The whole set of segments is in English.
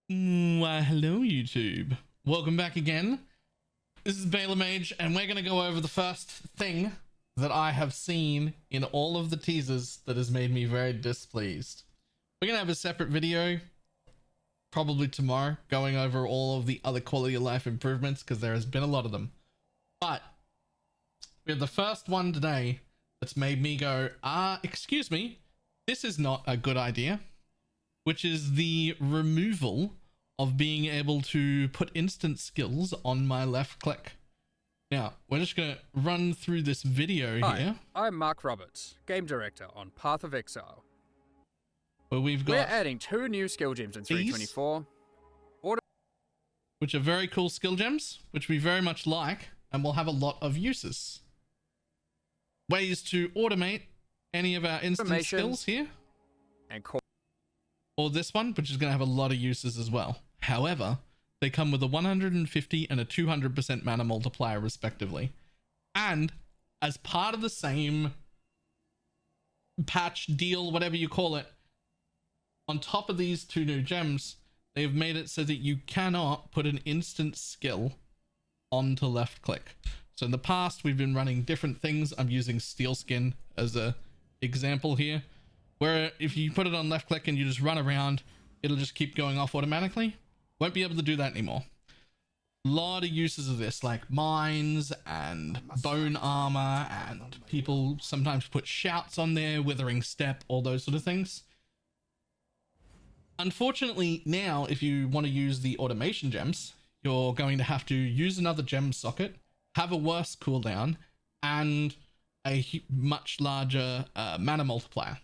Why, hello YouTube. Welcome back again. This is Balor Mage, and we're going to go over the first thing that I have seen in all of the teasers that has made me very displeased. We're going to have a separate video, probably tomorrow, going over all of the other quality of life improvements, because there has been a lot of them. But we have the first one today that's made me go, excuse me, this is not a good idea. Which is the removal of being able to put instant skills on my left click. Now, we're just going to run through this video here. Hi, I'm Mark Roberts, Game Director on Path of Exile. Where we're adding 2 new skill gems in 3.24. Which are very cool skill gems, which we very much like, and will have a lot of uses. Ways to automate any of our instant skills here. And or this one, which is going to have a lot of uses as well. However, they come with a 150 and a 200% mana multiplier respectively. And as part of the same patch, deal, whatever you call it, on top of these 2 new gems, they've made it so that you cannot put an instant skill onto left click. So in the past, we've been running different things. I'm using Steel Skin as a example here, where if you put it on left click and you just run around, it'll just keep going off automatically. Won't be able to do that anymore. A lot of uses of this, like mines and bone armor, and people sometimes put shouts on there, withering step, all those sort of things. Unfortunately, now if you want to use the automation gems, you're going to have to use another gem socket, have a worse cooldown, and a much larger mana multiplier.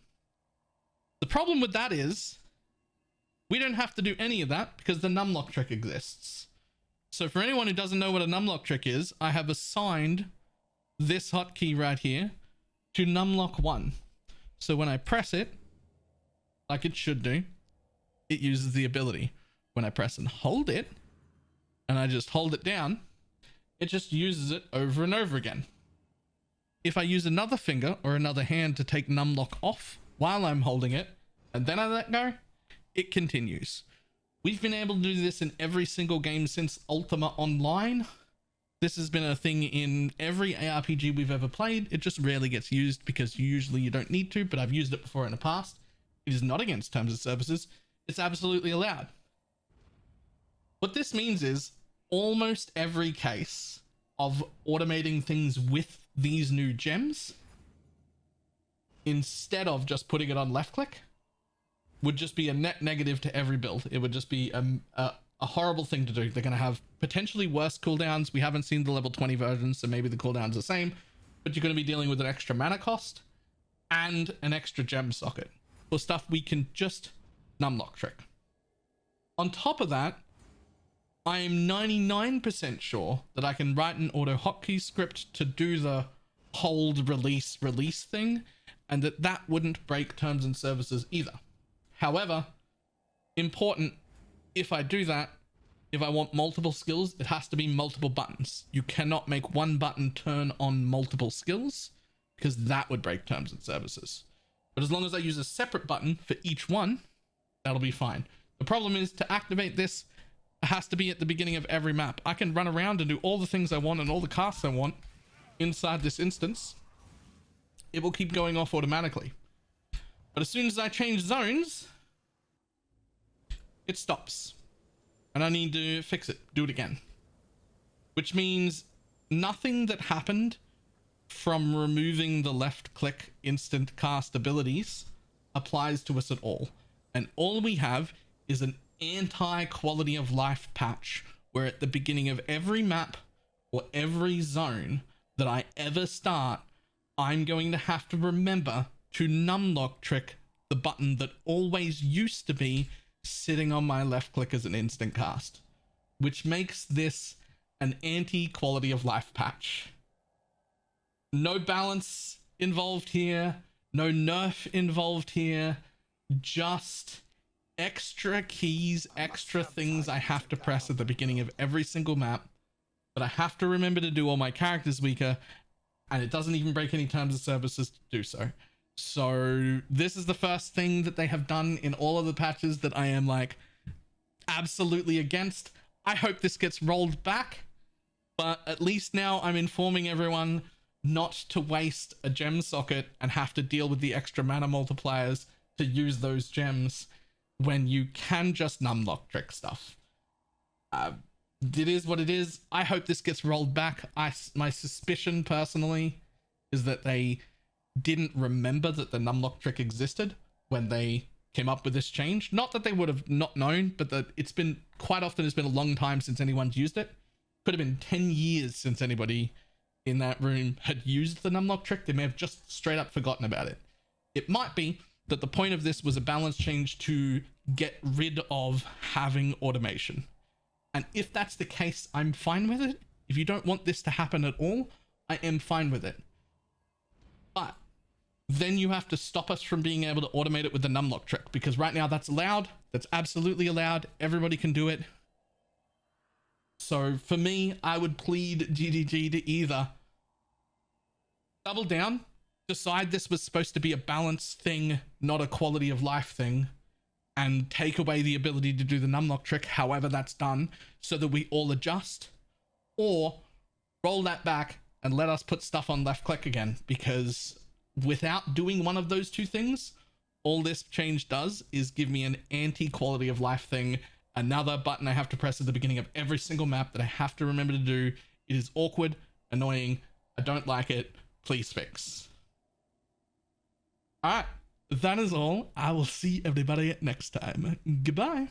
The problem with that is we don't have to do any of that because the Numlock trick exists. So for anyone who doesn't know what a Numlock trick is, I have assigned this hotkey right here to Numlock 1. So when I press it, like it should do, it uses the ability. When I press and hold it, and I just hold it down, it just uses it over and over again. If I use another finger or another hand to take Numlock off while I'm holding it, and then I let go, it continues. We've been able to do this in every single game since Ultima Online. This has been a thing in every ARPG we've ever played. It just rarely gets used because usually you don't need to, but I've used it before in the past. It is not against terms of services. It's absolutely allowed. What this means is almost every case of automating things with these new gems, instead of just putting it on left click, would just be a net negative to every build. It would just be a horrible thing to do. They're going to have potentially worse cooldowns. We haven't seen the level 20 versions, so maybe the cooldown's the same, but you're going to be dealing with an extra mana cost and an extra gem socket for stuff we can just Numlock trick. On top of that, I am 99% sure that I can write an auto hotkey script to do the hold, release thing, and that wouldn't break terms and services either. However, important, if I do that, if I want multiple skills, it has to be multiple buttons. You cannot make one button turn on multiple skills, because that would break terms and services. But as long as I use a separate button for each one, that'll be fine. The problem is, to activate this, it has to be at the beginning of every map. I can run around and do all the things I want and all the casts I want inside this instance. It will keep going off automatically. But as soon as I change zones, it stops. And I need to fix it, do it again. Which means nothing that happened from removing the left click instant cast abilities applies to us at all. And all we have is an anti-quality of life patch where at the beginning of every map or every zone that I ever start, I'm going to have to remember to Numlock trick the button that always used to be sitting on my left click as an instant cast, which makes this an anti-quality of life patch. No balance involved here, no nerf involved here, just extra keys, extra things I have to press at the beginning of every single map, but I have to remember to do all my characters weaker, and it doesn't even break any terms of services to do so. So this is the first thing that they have done in all of the patches that I am like, absolutely against. I hope this gets rolled back, but at least now I'm informing everyone not to waste a gem socket and have to deal with the extra mana multipliers to use those gems when you can just numlock trick stuff. It is what it is. I hope this gets rolled back. My suspicion personally is that they didn't remember that the numlock trick existed when they came up with this change. Not that they would have not known, but that it's been quite often, it's been a long time since anyone's used it. Could have been 10 years since anybody in that room had used the numlock trick. They may have just straight up forgotten about it. It might be that the point of this was a balance change to get rid of having automation. And if that's the case, I'm fine with it. If you don't want this to happen at all, I am fine with it. But then you have to stop us from being able to automate it with the numlock trick, because right now that's allowed. That's absolutely allowed. Everybody can do it. So for me, I would plead GDG to either double down, decide this was supposed to be a balance thing, not a quality of life thing, and take away the ability to do the numlock trick, however that's done, so that we all adjust, or roll that back and let us put stuff on left click again, because without doing one of those two things, all this change does is give me an anti-quality of life thing, another button I have to press at the beginning of every single map that I have to remember to do. It is awkward, annoying, I don't like it, please fix. Alright, that is all. I will see everybody next time. Goodbye.